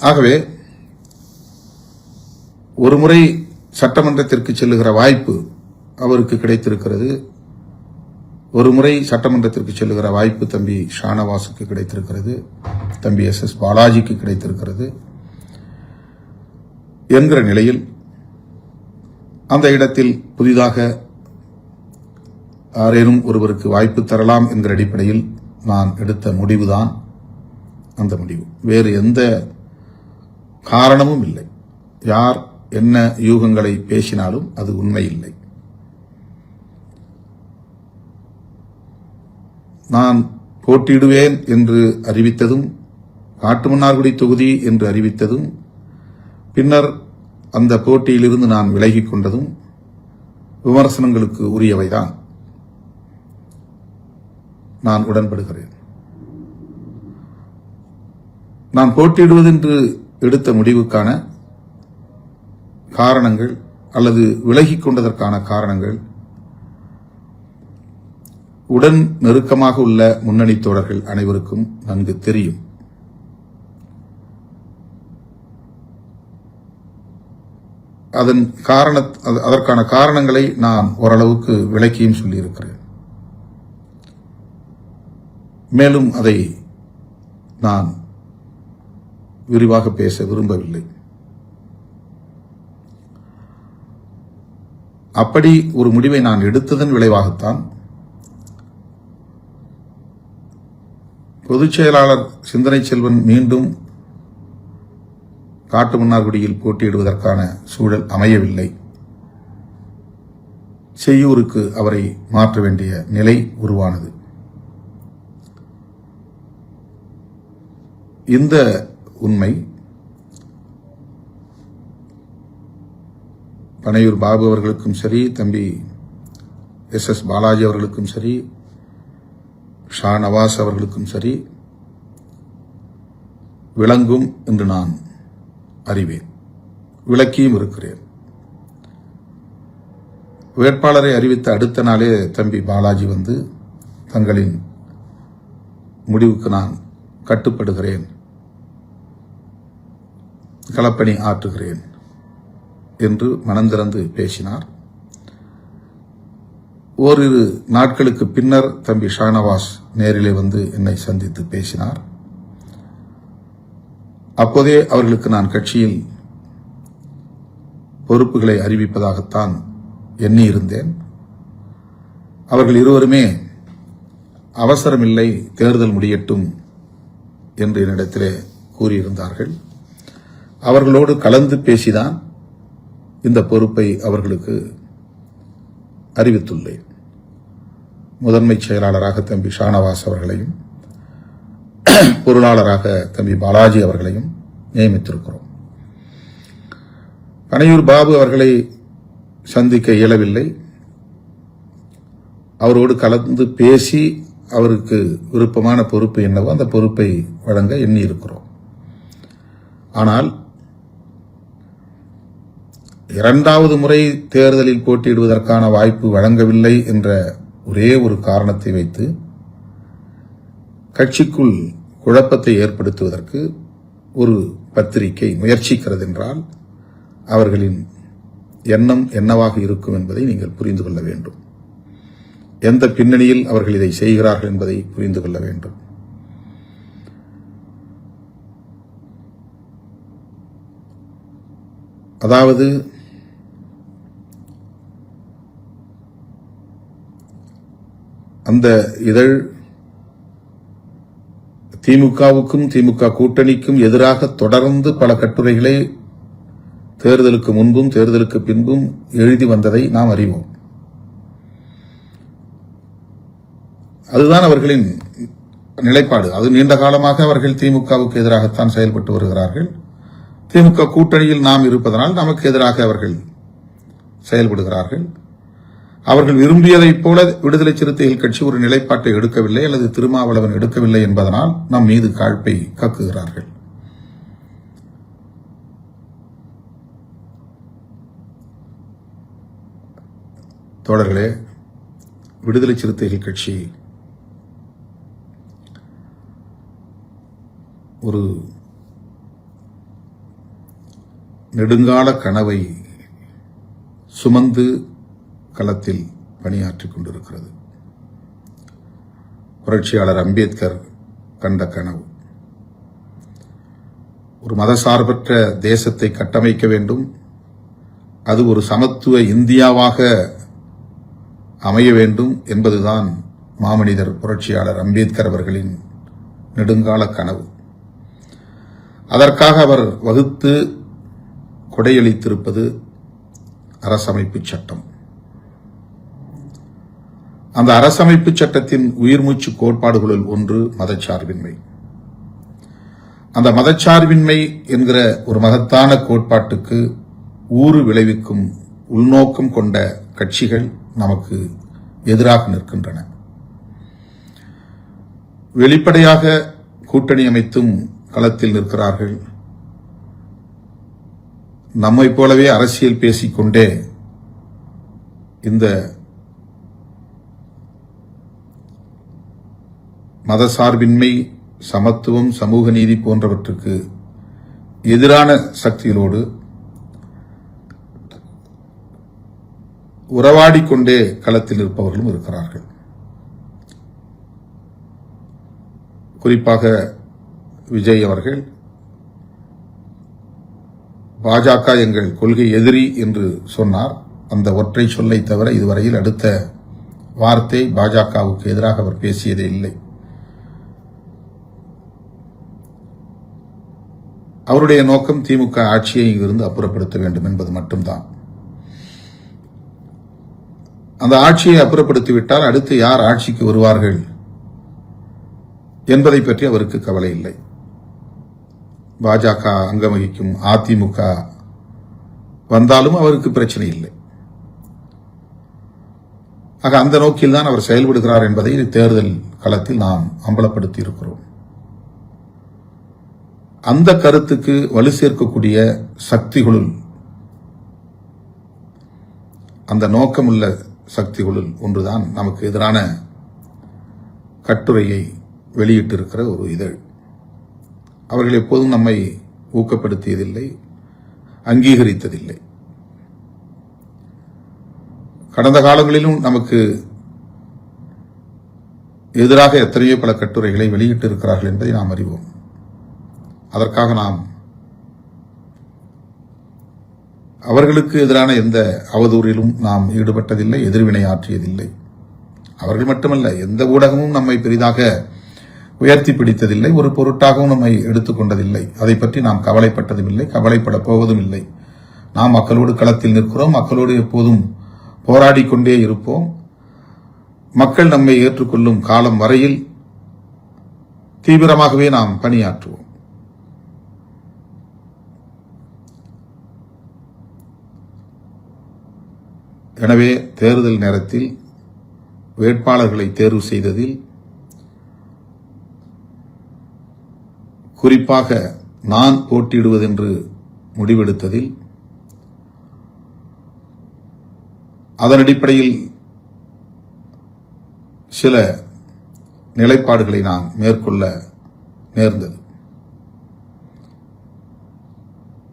ஆகவே ஒருமுறை சட்டமன்றத்திற்கு செல்லுகிற வாய்ப்பு அவருக்கு கிடைத்திருக்கிறது. ஒருமுறை சட்டமன்றத்திற்கு செல்லுகிற வாய்ப்பு தம்பி ஷானவாஸுக்கு கிடைத்திருக்கிறது, தம்பி SS பாலாஜிக்கு கிடைத்திருக்கிறது என்கிற நிலையில் அந்த இடத்தில் புதிதாக யாரேனும் ஒருவருக்கு வாய்ப்பு தரலாம் என்கிற அடிப்படையில் நான் எடுத்த முடிவுதான் அந்த முடிவு. வேறு எந்த காரணமும் இல்லை. யார் என்ன யூகங்களை பேசினாலும் அது உண்மை இல்லை. நான் போட்டியிடுவேன் என்று அறிவித்ததும், காட்டுமன்னார்குடி தொகுதி என்று அறிவித்ததும், பின்னர் அந்த போட்டியிலிருந்து நான் விலகிக் கொண்டதும் விமர்சனங்களுக்கு உரியவைதான். நான் உடன்படுகிறேன். நான் போட்டியிடுவதென்று எடுத்த முடிவுக்கான காரணங்கள் அல்லது விலகிக் கொண்டதற்கான காரணங்கள் உடன் நெருக்கமாக உள்ள முன்னணி தோழர்கள் அனைவருக்கும் நன்கு தெரியும். அதற்கான காரணங்களை நான் ஓரளவுக்கு விளக்கியும் சொல்லியிருக்கிறேன். மேலும் அதை நான் விரிவாக பேச விரும்பவில்லை. அப்படி ஒரு முடிவை நான் எடுத்ததன் விளைவாகத்தான் பொதுச் செயலாளர் சிந்தனை செல்வன் மீண்டும் காட்டுமன்னார்குடியில் போட்டியிடுவதற்கான சூழல் அமையவில்லை. செய்யூருக்கு அவரை மாற்ற வேண்டிய நிலை உருவானது. இந்த உண்மை பனையூர் பாபு அவர்களுக்கும் சரி, தம்பி SS பாலாஜி அவர்களுக்கும் சரி, ஷா நவாஸ் அவர்களுக்கும் சரி விளங்கும் என்று நான் அறிவேன், விளக்கியும் இருக்கிறேன். வேட்பாளரை அறிவித்த அடுத்த நாளே தம்பி பாலாஜி வந்து தங்களின் முடிவுக்கு நான் கட்டுப்படுகிறேன், களப்பணி ஆற்றுகிறேன் என்று மனந்திறந்து பேசினார். ஓரிரு நாட்களுக்கு பின்னர் தம்பி ஷானவாஸ் நேரிலே வந்து என்னை சந்தித்து பேசினார். அப்போதே அவர்களுக்கு நான் கட்சியில் பொறுப்புகளை அறிவிப்பதாகத்தான் எண்ணியிருந்தேன். அவர்கள் இருவருமே அவசரமில்லை, தேர்தல் முடியட்டும் என்று என்னிடத்திலே கூறியிருந்தார்கள். அவர்களோடு கலந்து பேசிதான் இந்த பொறுப்பை அவர்களுக்கு அறிவித்துள்ளேன். முதன்மை செயலாளராக தம்பி ஷானவாஸ் அவர்களையும் பொருளாளராக தம்பி பாலாஜி அவர்களையும் நியமித்திருக்கிறோம். பனையூர் பாபு அவர்களை சந்திக்க இயலவில்லை. அவரோடு கலந்து பேசி அவருக்கு விருப்பமான பொறுப்பு என்னவோ அந்த பொறுப்பை வழங்க எண்ணியிருக்கிறோம். ஆனால் இரண்டாவது முறை தேர்தலில் போட்டியிடுவதற்கான வாய்ப்பு வழங்கவில்லை என்ற ஒரே ஒரு காரணத்தை வைத்து கட்சிக்குள் குழப்பத்தை ஏற்படுத்துவதற்கு ஒரு பத்திரிகை முயற்சிக்கிறது என்றால் அவர்களின் எண்ணம் என்னவாக இருக்கும் என்பதை நீங்கள் புரிந்து கொள்ள வேண்டும். எந்த பின்னணியில் அவர்கள் இதை செய்கிறார்கள் என்பதை புரிந்து கொள்ள வேண்டும். அதாவது அந்த இதழ் திமுகவுக்கும் திமுக கூட்டணிக்கும் எதிராக தொடர்ந்து பல கட்டுரைகளை தேர்தலுக்கு முன்பும் தேர்தலுக்கு பின்பும் எழுதி வந்ததை நாம் அறிவோம். அதுதான் அவர்களின் நிலைப்பாடு. அது நீண்ட காலமாக அவர்கள் திமுகவுக்கு எதிராகத்தான் செயல்பட்டு வருகிறார்கள். திமுக கூட்டணியில் நாம் இருப்பதனால் நமக்கு எதிராக அவர்கள் செயல்படுகிறார்கள். அவர்கள் விரும்பியதைப் போல விடுதலை சிறுத்தைகள் கட்சி ஒரு நிலைப்பாட்டை எடுக்கவில்லை அல்லது திருமாவளவன் எடுக்கவில்லை என்பதனால் நம் மீது காழ்ப்பை கக்குகிறார்கள். தோழர்களே, விடுதலை சிறுத்தைகள் கட்சி ஒரு நெடுங்கால கனவை சுமந்து களத்தில் பணியாற்றிக் கொண்டிருக்கிறது. புரட்சியாளர் அம்பேத்கர் கண்ட கனவு ஒரு மதசார்பற்ற தேசத்தை கட்டமைக்க வேண்டும், அது ஒரு சமத்துவ இந்தியாவாக அமைய வேண்டும் என்பதுதான் மாமனிதர் புரட்சியாளர் அம்பேத்கர் அவர்களின் நெடுங்கால கனவு. அதற்காக அவர் வகுத்து கொடையளித்திருப்பது அரசமைப்பு சட்டம். அந்த அரசமைப்பு சட்டத்தின் உயிர்மூச்சு கோட்பாடுகளுள் ஒன்று மதச்சார்பின்மை. அந்த மதச்சார்பின்மை என்கிற ஒரு மகத்தான கோட்பாட்டுக்கு ஊறு விளைவிக்கும் உள்நோக்கம் கொண்ட கட்சிகள் நமக்கு எதிராக நிற்கின்றன. வெளிப்படையாக கூட்டணி அமைத்தும் களத்தில் நிற்கிறார்கள். நம்மை போலவே அரசியல் பேசிக்கொண்டே இந்த மதசார்பின்மை, சமத்துவம், சமூக நீதி போன்றவற்றுக்கு எதிரான சக்திகளோடு உறவாடிக்கொண்டே களத்தில் இருப்பவர்களும் இருக்கிறார்கள். குறிப்பாக விஜய் அவர்கள் பாஜக எங்கள் கொள்கை எதிரி என்று சொன்னார். அந்த ஒற்றை சொல்லை தவிர இதுவரையில் அடுத்த வார்த்தை பாஜகவுக்கு எதிராக அவர் பேசியதே இல்லை. அவருடைய நோக்கம் திமுக ஆட்சியை இருந்து அப்புறப்படுத்த வேண்டும் என்பது மட்டும்தான். அந்த ஆட்சியை அப்புறப்படுத்திவிட்டால் அடுத்து யார் ஆட்சிக்கு வருவார்கள் என்பதை பற்றி அவருக்கு கவலை இல்லை. பாஜக அங்கம் வகிக்கும் அதிமுக வந்தாலும் அவருக்கு பிரச்சனை இல்லை. ஆக அந்த நோக்கில் தான் அவர் செயல்படுகிறார் என்பதை தேர்தல் களத்தில் நாம் அம்பலப்படுத்தி இருக்கிறோம். அந்த கருத்துக்கு வலு சேர்க்கக்கூடிய சக்திகளுள், அந்த நோக்கமுள்ள சக்திகளுள் ஒன்றுதான் நமக்கு எதிரான கட்டுரையை வெளியிட்டிருக்கிற ஒரு இதழ். அவர்கள் எப்போதும் நம்மை ஊக்கப்படுத்தியதில்லை, அங்கீகரித்ததில்லை. கடந்த காலங்களிலும் நமக்கு எதிராக எத்தனையோ பல கட்டுரைகளை வெளியிட்டிருக்கிறார்கள் என்பதை நாம் அறிவோம். அதற்காக நாம் அவர்களுக்கு எதிரான எந்த அவதூறிலும் நாம் ஈடுபட்டதில்லை, எதிர்வினை ஆற்றியதில்லை. அவர்கள் மட்டுமல்ல, எந்த ஊடகமும் நம்மை பெரிதாக உயர்த்தி பிடித்ததில்லை, ஒரு பொருட்டாகவும் நம்மை எடுத்துக்கொண்டதில்லை. அதை பற்றி நாம் கவலைப்பட்டதும் இல்லை, கவலைப்பட போவதும் இல்லை. நாம் மக்களோடு களத்தில் நிற்கிறோம், மக்களோடு எப்போதும் போராடிக் கொண்டே இருப்போம். மக்கள் நம்மை ஏற்றுக்கொள்ளும் காலம் வரையில் தீவிரமாகவே நாம் பணியாற்றுவோம். எனவே தேர்தல் நேரத்தில் வேட்பாளர்களை தேர்வு செய்ததில், குறிப்பாக நான் போட்டியிடுவதென்று முடிவெடுத்ததில், அதன் அடிப்படையில் சில நிலைப்பாடுகளை நான் மேற்கொள்ள நேர்ந்தது.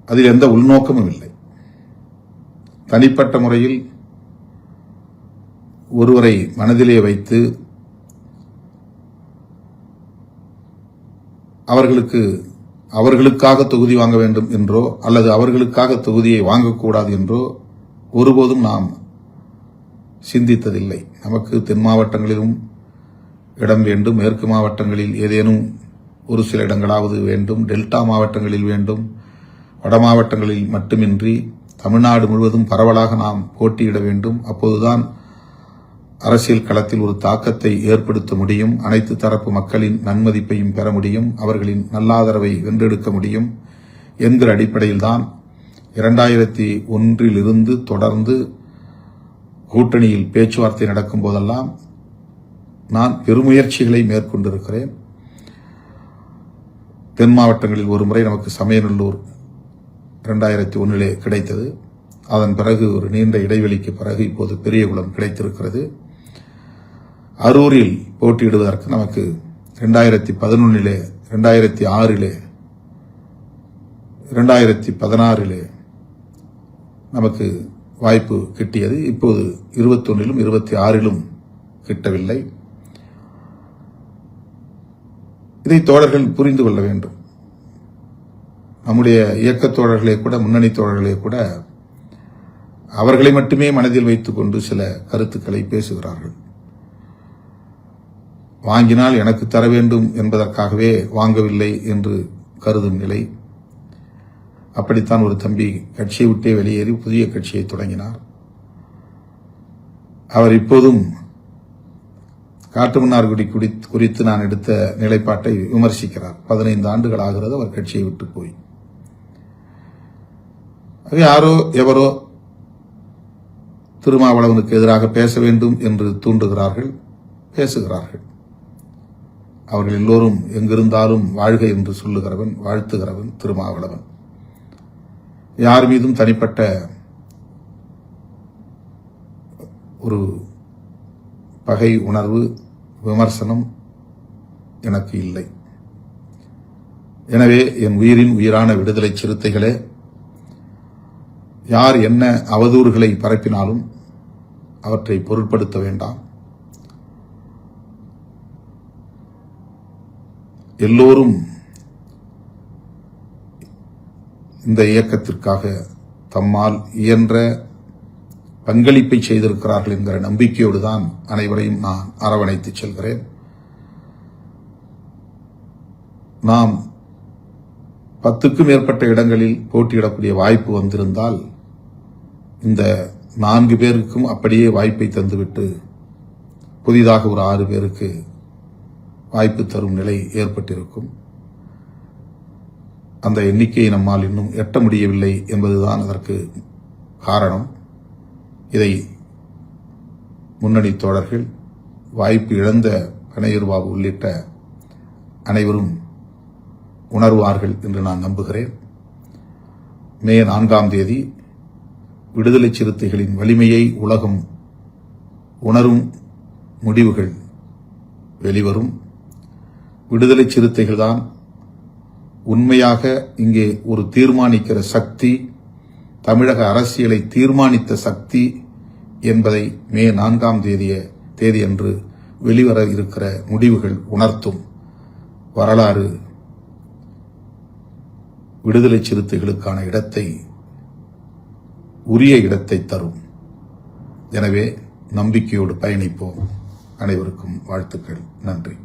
அதில் எந்த உள்நோக்கமும் இல்லை. தனிப்பட்ட முறையில் ஒருவரை மனதிலே வைத்து அவர்களுக்காக தொகுதி வாங்க வேண்டும் என்றோ அல்லது அவர்களுக்காக தொகுதியை வாங்கக்கூடாது என்றோ ஒருபோதும் நாம் சிந்தித்ததில்லை. நமக்கு தென் மாவட்டங்களிலும் இடம் வேண்டும், மேற்கு மாவட்டங்களில் ஏதேனும் ஒரு சில இடங்களாவது வேண்டும், டெல்டா மாவட்டங்களில் வேண்டும், வட மாவட்டங்களில் மட்டுமின்றி தமிழ்நாடு முழுவதும் பரவலாக நாம் போட்டியிட வேண்டும். அப்போதுதான் அரசியல் களத்தில் ஒரு தாக்கத்தை ஏற்படுத்த முடியும், அனைத்து தரப்பு மக்களின் நன்மதிப்பையும் பெற முடியும், அவர்களின் நல்லாதரவை வென்றெடுக்க முடியும் என்கிற அடிப்படையில்தான் 2001 தொடர்ந்து கூட்டணியில் பேச்சுவார்த்தை நடக்கும் போதெல்லாம் நான் பெருமுயற்சிகளை மேற்கொண்டிருக்கிறேன். தென் மாவட்டங்களில் ஒரு முறை நமக்கு சமயநல்லூர் 2001 கிடைத்தது. அதன் பிறகு ஒரு நீண்ட இடைவெளிக்கு பிறகு இப்போது பெரியகுளம் கிடைத்திருக்கிறது. அரூரில் போட்டியிடுவதற்கு நமக்கு 2011, 2006, 2016 நமக்கு வாய்ப்பு கிட்டியது. இப்போது 21லும் 26லும் கிட்டவில்லை. இதை தோழர்கள் புரிந்து கொள்ள வேண்டும். நம்முடைய இயக்கத் தோழர்களே கூட, முன்னணி தோழர்களே கூட அவர்களை மட்டுமே மனதில் வைத்துக் கொண்டு சில கருத்துக்களை பேசுகிறார்கள். வாங்கினால் எனக்கு தர வேண்டும் என்பதற்காகவே வாங்கவில்லை என்று கருதும் நிலை. அப்படித்தான் ஒரு தம்பி கட்சியை விட்டே வெளியேறி புதிய கட்சியை தொடங்கினார். அவர் இப்போதும் காட்டுமன்னார்குடி குறித்து நான் எடுத்த நிலைப்பாட்டை விமர்சிக்கிறார். 15 ஆண்டுகள் ஆகிறது அவர் கட்சியை விட்டு போய். யாரோ எவரோ திருமாவளவனுக்கு எதிராக பேச வேண்டும் என்று தூண்டுகிறார்கள், பேசுகிறார்கள். அவர்கள் எல்லோரும் எங்கிருந்தாலும் வாழ்க என்று சொல்லுகிறவன், வாழ்த்துகிறவன் திருமாவளவன். யார் மீதும் தனிப்பட்ட ஒரு பகை உணர்வு, விமர்சனம் எனக்கு இல்லை. எனவே என் உயிரின் உயிரான விடுதலை சிறுத்தைகளே, யார் என்ன அவதூறுகளை பரப்பினாலும் அவற்றை பொருட்படுத்த வேண்டாம். எல்லோரும் இந்த இயக்கத்திற்காக தம்மால் இயன்ற பங்களிப்பை செய்திருக்கிறார்கள் என்கிற நம்பிக்கையோடு தான் அனைவரையும் நான் அரவணைத்து செல்கிறேன். நாம் 10க்கும் மேற்பட்ட இடங்களில் போட்டியிடக்கூடிய வாய்ப்பு வந்திருந்தால் இந்த 4 பேருக்கும் அப்படியே வாய்ப்பை தந்துவிட்டு புதிதாக ஒரு 6 பேருக்கு வாய்ப்பு தரும் நிலை ஏற்பட்டிருக்கும். அந்த எண்ணிக்கையை நம்மால் இன்னும் எட்ட முடியவில்லை என்பதுதான் அதற்கு காரணம். இதை முன்னணி தோழர்கள், வாய்ப்பு இழந்த கணையர்பாபு உள்ளிட்ட அனைவரும் உணர்வார்கள் என்று நான் நம்புகிறேன். மே 4ஆம் தேதி விடுதலை சிறுத்தைகளின் வலிமையை உலகம் உணரும் முடிவுகள் வெளிவரும். விடுதலை சிறுத்தைகள் தான் உண்மையாக இங்கே ஒரு தீர்மானிக்கிற சக்தி, தமிழக அரசியலை தீர்மானித்த சக்தி என்பதை மே 4ஆம் தேதியன்று வெளிவர இருக்கிற முடிவுகள் உணர்த்தும். வரலாறு விடுதலை சிறுத்தைகளுக்கான இடத்தை, உரிய இடத்தை தரும். எனவே நம்பிக்கையோடு பயணிப்போம். அனைவருக்கும் வாழ்த்துக்கள். நன்றி.